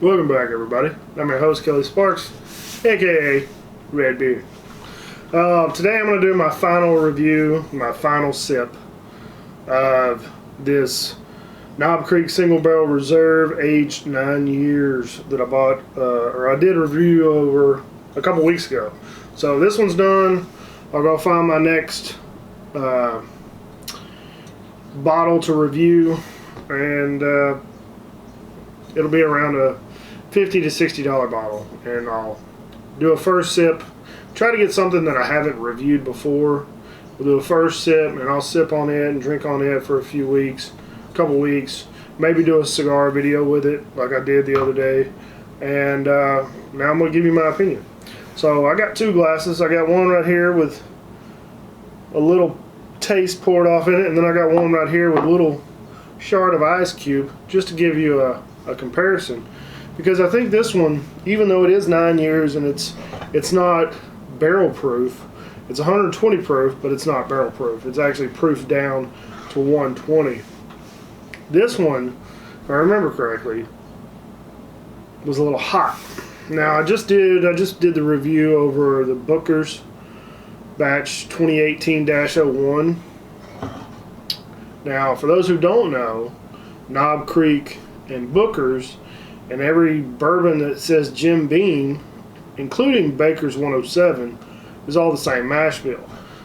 Welcome back, everybody. I'm your host, Kelly Sparks, aka Redbeard. Today I'm going to do my final review, my final sip of this Knob Creek Single Barrel Reserve, aged 9 years, that I bought, or I did a review over a couple weeks ago. So this one's done. I'll go find my next bottle to review, and it'll be around a $50 to $60 bottle, and I'll do a first sip, try to get something that I haven't reviewed before. We'll do a first sip, and I'll sip on it and drink on it for a few weeks, a couple weeks, maybe do a cigar video with it like I did the other day, and now I'm going to give you my opinion. So I got two glasses. I got one right here with a little taste poured off in it, and then I got one right here with a little shard of ice cube, just to give you a comparison. Because I think this one, even though it is 9 years and it's not barrel proof, it's 120 proof, but it's not barrel proof. It's actually proofed down to 120. This one, if I remember correctly, was a little hot. Now I just did the review over the Booker's batch 2018-01. Now, for those who don't know, Knob Creek and Booker's, and every bourbon that says Jim Beam, including Baker's 107, is all the same mash bill.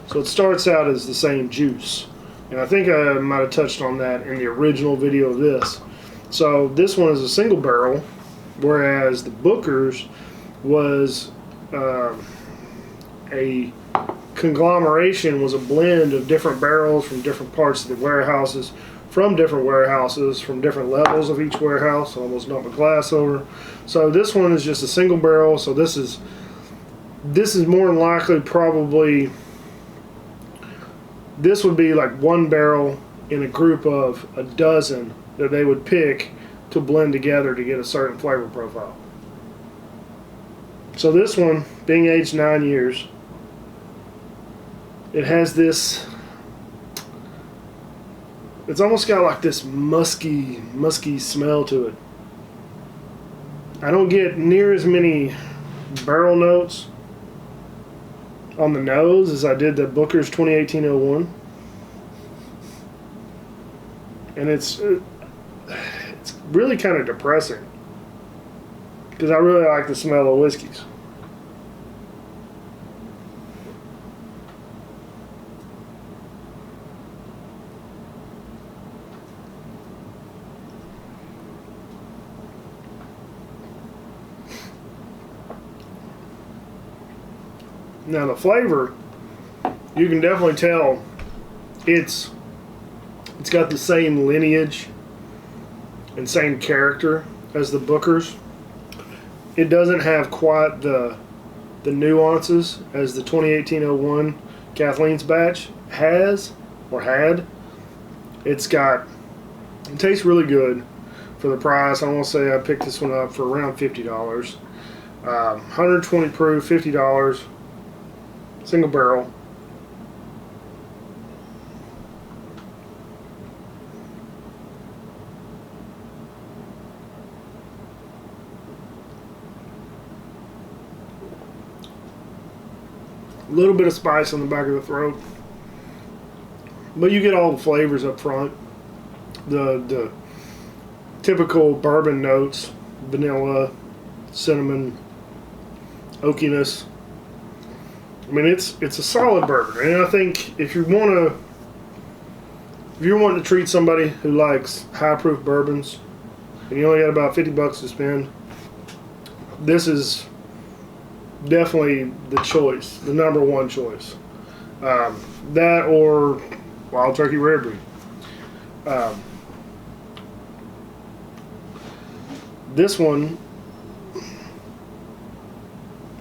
So it starts out as the same juice. And I think I might have touched on that in the original video of this. So this one is a single barrel, whereas the Booker's was a conglomeration, was a blend of different barrels from different parts of the warehouses, from different levels of each warehouse. I almost knocked my glass over. So this one is just a single barrel. So this is more than likely probably, this would be like one barrel in a group of a dozen that they would pick to blend together to get a certain flavor profile. So this one, being aged 9 years, it has this, it's almost got like this musky smell to it. I don't get near as many barrel notes on the nose as I did the Booker's 2018-01. And it's really kind of depressing, because I really like the smell of whiskeys. Now the flavor, you can definitely tell it's got the same lineage and same character as the Booker's. It doesn't have quite the nuances as the 2018-01 Kathleen's batch has or had. It tastes really good for the price. I want to say I picked this one up for around $50. 120 proof, $50. Single barrel. A little bit of spice on the back of the throat, but you get all the flavors up front. The typical bourbon notes: vanilla, cinnamon, oakiness. I mean, it's a solid bourbon, and I think if you're wanting to treat somebody who likes high proof bourbons, and you only got about $50 to spend, this is definitely the choice, the number one choice. That or Wild Turkey Rare Breed. This one,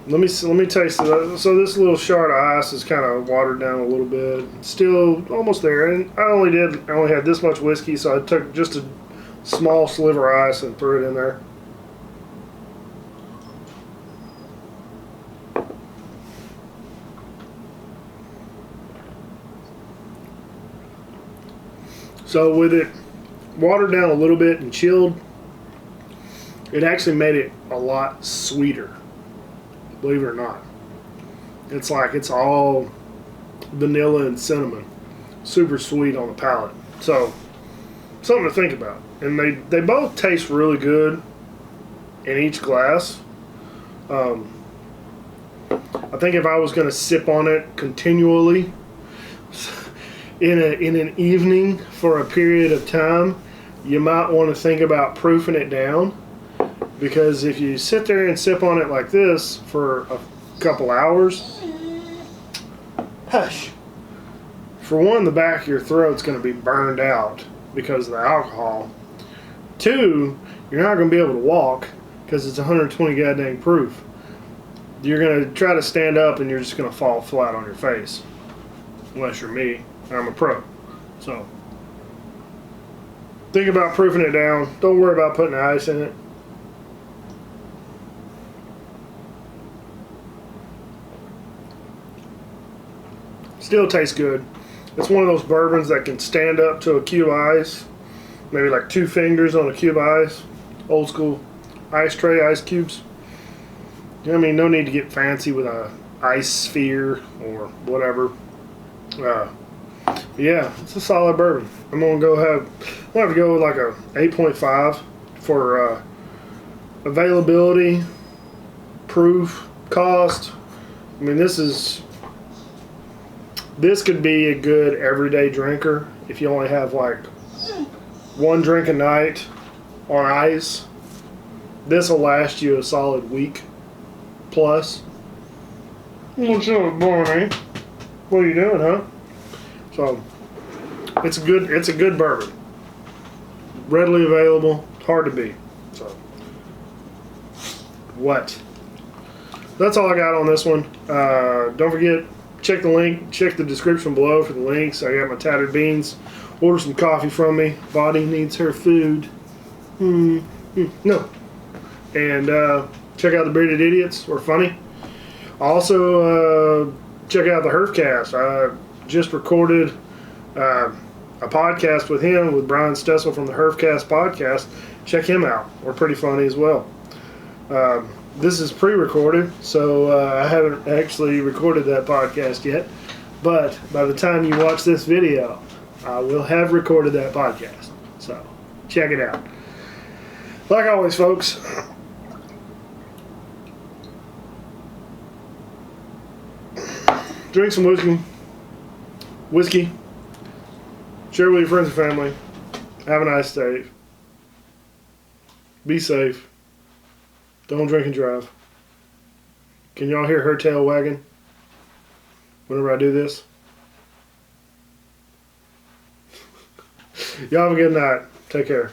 let me taste it. So this little shard of ice is kind of watered down a little bit. It's still almost there, and I only had this much whiskey, so I took just a small sliver of ice and threw it in there. So with it watered down a little bit and chilled, it actually made it a lot sweeter, believe it or not. It's like it's all vanilla and cinnamon, super sweet on the palate. So something to think about. And they both taste really good in each glass. I think if I was going to sip on it continually in an evening for a period of time, you might want to think about proofing it down, because if you sit there and sip on it like this for a couple hours, hush. For one, the back of your throat's going to be burned out because of the alcohol. Two, you're not going to be able to walk because it's 120 goddamn proof. You're going to try to stand up and you're just going to fall flat on your face. Unless you're me. I'm a pro. So, think about proofing it down. Don't worry about putting ice in it. Still tastes good. It's one of those bourbons that can stand up to a cube of ice. Maybe like 2 fingers on a cube of ice. Old school ice tray, ice cubes. You know what I mean? No need to get fancy with a ice sphere or whatever. Yeah, it's a solid bourbon. I'm gonna have to go with like a 8.5 for availability, proof, cost. I mean, this could be a good everyday drinker if you only have like 1 drink a night on ice. This will last you a solid week plus. What's up, Barney? What are you doing, huh? So it's a good bourbon. Readily available, hard to beat. So what? That's all I got on this one. Don't forget, check the description below for the links. I got my tattered beans. Order some coffee from me. Body needs her food. No. And check out the Bearded Idiots. We're funny. Also, check out the Herfcast. I just recorded a podcast with him, with Brian Stessel from the Herfcast podcast. Check him out. We're pretty funny as well. This is pre-recorded, so I haven't actually recorded that podcast yet. But by the time you watch this video, I will have recorded that podcast. So check it out. Like always, folks, drink some whiskey, share with your friends and family, have a nice day, be safe, don't drink and drive. Can y'all hear her tail wagging whenever I do this? Y'all have a good night. Take care.